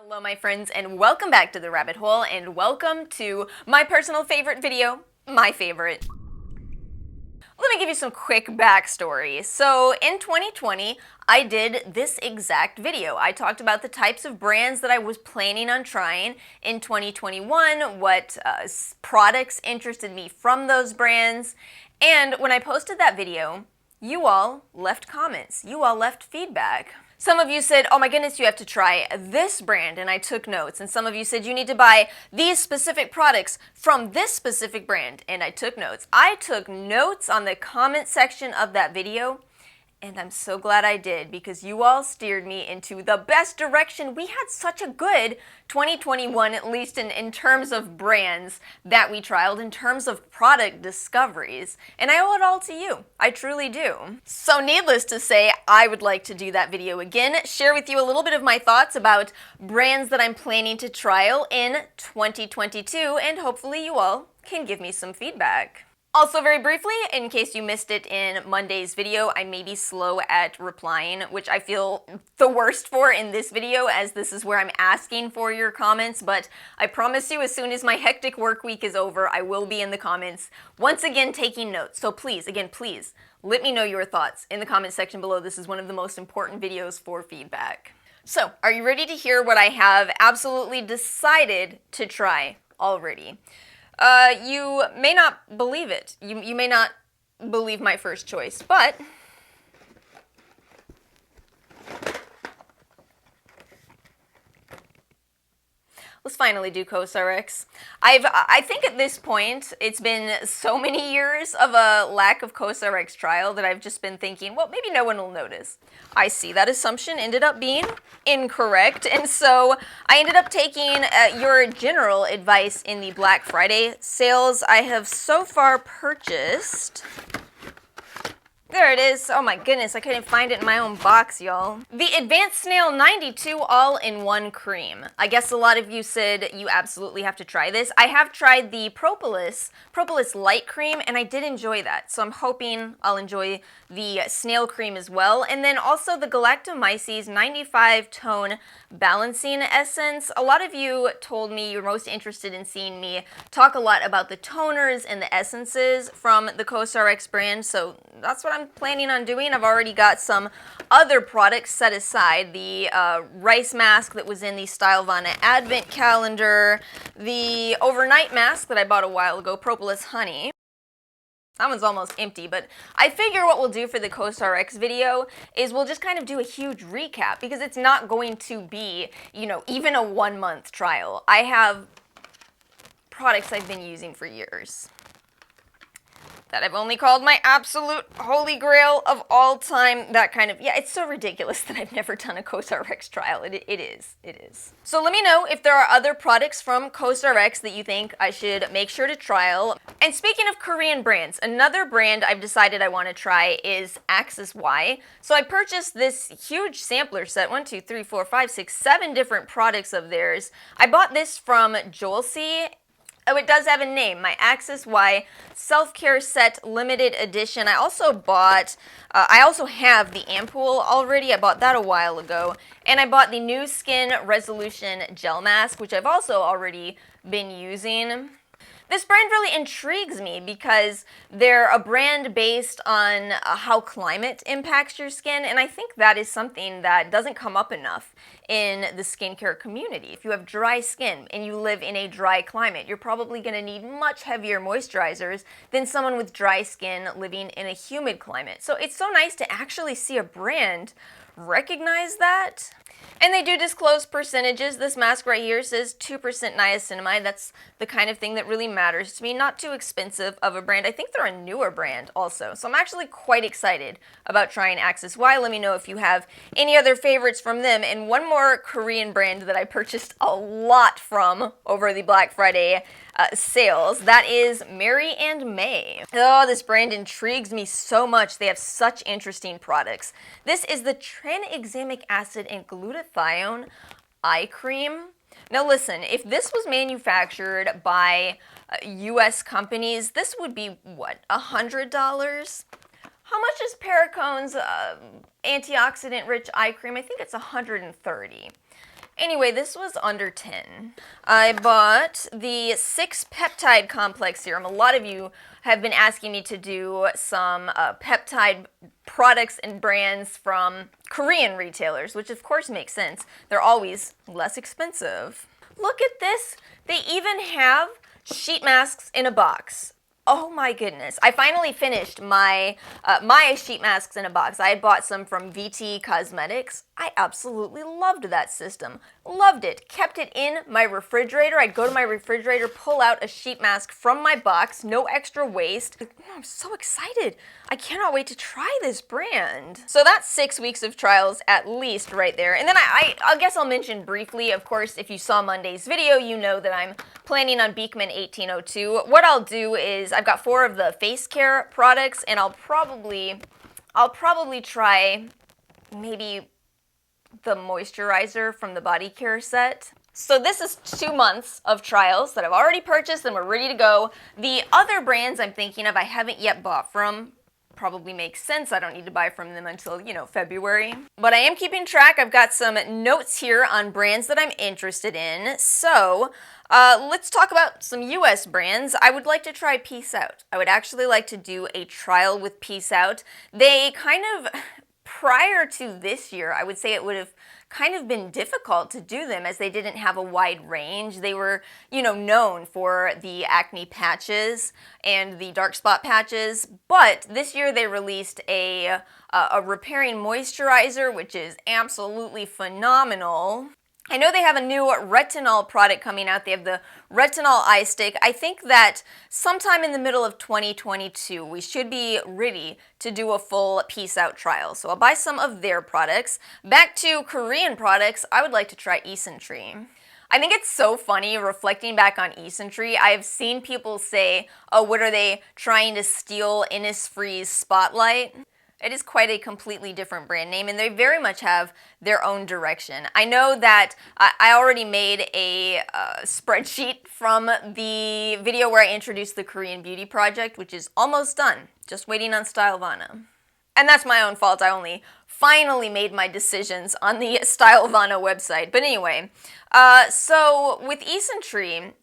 Hello my friends, and welcome back to the rabbit hole, and welcome to my personal favorite video, my favorite. Let me give you some quick backstory. So in 2020, I did this exact video. I talked about the types of brands that I was planning on trying in 2021, what products interested me from those brands, and when I posted that video, you all left comments, you all left feedback. Some of you said, oh my goodness, you have to try this brand, and I took notes. And some of you said you need to buy these specific products from this specific brand, and I took notes. I took notes on the comment section of that video, and I'm so glad I did, because you all steered me into the best direction. We had such a good 2021, at least in terms of brands that we trialed, in terms of product discoveries, and I owe it all to you. I truly do. So needless to say, I would like to do that video again, share with you a little bit of my thoughts about brands that I'm planning to trial in 2022, and hopefully you all can give me some feedback. Also, very briefly, in case you missed it in Monday's video, I may be slow at replying, which I feel the worst for in this video, as this is where I'm asking for your comments, but I promise you, as soon as my hectic work week is over, I will be in the comments, once again taking notes. So please, again, please, let me know your thoughts in the comment section below. This is one of the most important videos for feedback. So, are you ready to hear what I have absolutely decided to try already? You may not believe it. You may not believe my first choice, but let's finally do Cosrx. I think at this point, it's been so many years of a lack of Cosrx trial that I've just been thinking, well, maybe no one will notice. I see that assumption ended up being incorrect, and so I ended up taking your general advice in the Black Friday sales. I have so far purchased... There it is. Oh my goodness, I couldn't find it in my own box, y'all. The Advanced Snail 92 All-in-One Cream. I guess a lot of you said you absolutely have to try this. I have tried the Propolis Light Cream, and I did enjoy that. So I'm hoping I'll enjoy the Snail Cream as well. And then also the Galactomyces 95 Tone Balancing Essence. A lot of you told me you're most interested in seeing me talk a lot about the toners and the essences from the Cosrx brand, so that's what I'm planning on doing. I've already got some other products set aside. The rice mask that was in the Stylevana Advent Calendar, the overnight mask that I bought a while ago, Propolis Honey. That one's almost empty, but I figure what we'll do for the Cosrx video is we'll just kind of do a huge recap, because it's not going to be, you know, even a 1-month trial. I have products I've been using for years that I've only called my absolute holy grail of all time, that kind of, yeah, it's so ridiculous that I've never done a Cosrx trial. It is. So let me know if there are other products from Cosrx that you think I should make sure to trial. And speaking of Korean brands, another brand I've decided I want to try is Axis Y. So I purchased this huge sampler set, 1, 2, 3, 4, 5, 6, 7 different products of theirs. I bought this from Jolcy. Oh, it does have a name, my Axis Y Self-Care Set Limited Edition. I also bought, I also have the ampoule already. I bought that a while ago. And I bought the New Skin Resolution Gel Mask, which I've also already been using. This brand really intrigues me because they're a brand based on how climate impacts your skin, and I think that is something that doesn't come up enough in the skincare community. If you have dry skin and you live in a dry climate, you're probably going to need much heavier moisturizers than someone with dry skin living in a humid climate. So it's so nice to actually see a brand recognize that. And they do disclose percentages. This mask right here says 2% niacinamide. That's the kind of thing that really matters to me. Not too expensive of a brand. I think they're a newer brand also. So I'm actually quite excited about trying Axis Y. Let me know if you have any other favorites from them. And one more Korean brand that I purchased a lot from over the Black Friday sales. That is Mary and May. Oh, this brand intrigues me so much. They have such interesting products. This is the tranexamic acid and glutathione eye cream. Now listen, if this was manufactured by US companies, this would be, what, $100? How much is Paracone's antioxidant-rich eye cream? I think it's $130. Anyway, this was under 10. I bought the 6 peptide complex serum. A lot of you have been asking me to do some peptide products and brands from Korean retailers, which of course makes sense. They're always less expensive. Look at this. They even have sheet masks in a box. Oh my goodness. I finally finished my sheet masks in a box. I had bought some from VT Cosmetics. I absolutely loved that system. Loved it. Kept it in my refrigerator. I'd go to my refrigerator, pull out a sheet mask from my box, no extra waste. I'm so excited. I cannot wait to try this brand. So that's 6 weeks of trials at least right there. And then I guess I'll mention briefly, of course, if you saw Monday's video, you know that I'm planning on Beekman 1802. What I'll do is I've got 4 of the face care products, and I'll probably try maybe the moisturizer from the body care set. So this is 2 months of trials that I've already purchased and we're ready to go. The other brands I'm thinking of I haven't yet bought from. Probably makes sense. I don't need to buy from them until, February. But I am keeping track. I've got some notes here on brands that I'm interested in. So let's talk about some US brands. I would like to try Peace Out. I would actually like to do a trial with Peace Out. They kind of, prior to this year, I would say it would have kind of been difficult to do them as they didn't have a wide range. They were, known for the acne patches and the dark spot patches, but this year they released a repairing moisturizer, which is absolutely phenomenal. I know they have a new retinol product coming out. They have the retinol eye stick. I think that sometime in the middle of 2022, we should be ready to do a full Peace Out trial. So I'll buy some of their products. Back to Korean products, I would like to try Tree. I think it's so funny reflecting back on Tree. I have seen people say, oh, what are they trying to steal Innisfree's spotlight? It is quite a completely different brand name, and they very much have their own direction. I know that I already made a spreadsheet from the video where I introduced the Korean Beauty Project, which is almost done, just waiting on Stylovana. And that's my own fault. I only finally made my decisions on the Stylovana website. But anyway, so with Tree,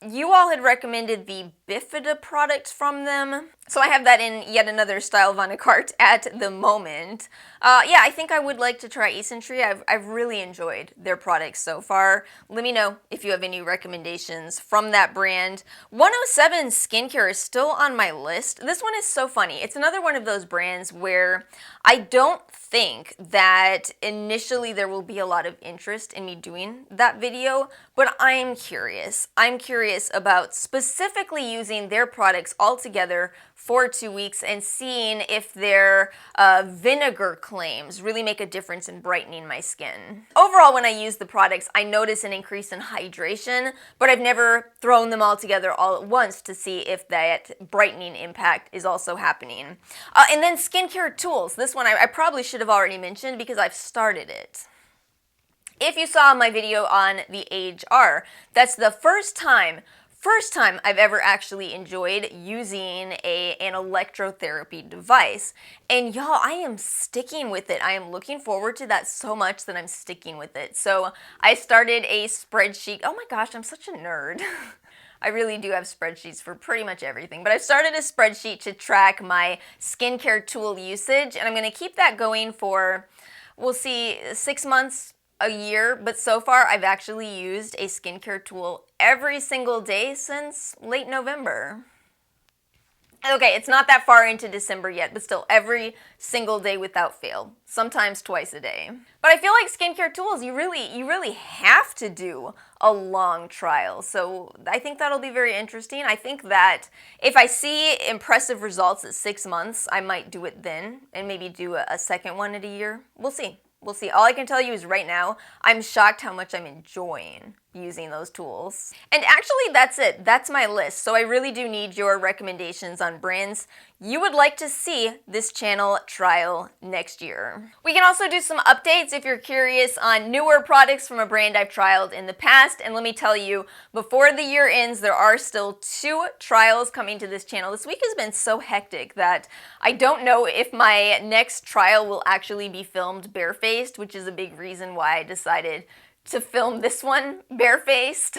you all had recommended the Bifida product from them, so I have that in yet another Stylovana cart at the moment. Yeah, I think I would like to try Tree. I've really enjoyed their products so far. Let me know if you have any recommendations from that brand. 107 Skincare is still on my list. This one is so funny. It's another one of those brands where I don't think that initially there will be a lot of interest in me doing that video, but I'm curious. I'm curious about specifically using their products all together for 2 weeks and seeing if their vinegar claims really make a difference in brightening my skin. Overall, when I use the products, I notice an increase in hydration, but I've never thrown them all together all at once to see if that brightening impact is also happening. And then skincare tools. This one I probably should have already mentioned because I've started it. If you saw my video on the Age R, that's the first time I've ever actually enjoyed using an electrotherapy device. And y'all, I am sticking with it. I am looking forward to that so much that I'm sticking with it. So I started a spreadsheet. Oh my gosh, I'm such a nerd. I really do have spreadsheets for pretty much everything, but I've started a spreadsheet to track my skincare tool usage, and I'm going to keep that going for, we'll see, 6 months, a year, but so far I've actually used a skincare tool every single day since late November. Okay, it's not that far into December yet, but still every single day without fail, sometimes twice a day. But I feel like skincare tools, you really have to do a long trial, so I think that'll be very interesting. I think that if I see impressive results at 6 months, I might do it then, and maybe do a second one at a year. We'll see. We'll see. All I can tell you is right now, I'm shocked how much I'm enjoying using those tools. And actually, that's it. That's my list. So I really do need your recommendations on brands you would like to see this channel trial next year. We can also do some updates if you're curious on newer products from a brand I've trialed in the past. And let me tell you, before the year ends, there are still 2 trials coming to this channel. This week has been so hectic that I don't know if my next trial will actually be filmed barefaced, which is a big reason why I decided to film this one barefaced.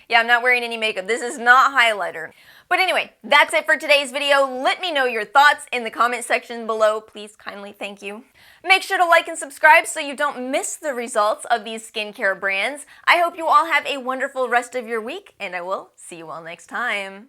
Yeah, I'm not wearing any makeup. This is not highlighter. But anyway, that's it for today's video. Let me know your thoughts in the comment section below. Please, kindly, thank you. Make sure to like and subscribe so you don't miss the results of these skincare brands. I hope you all have a wonderful rest of your week, and I will see you all next time.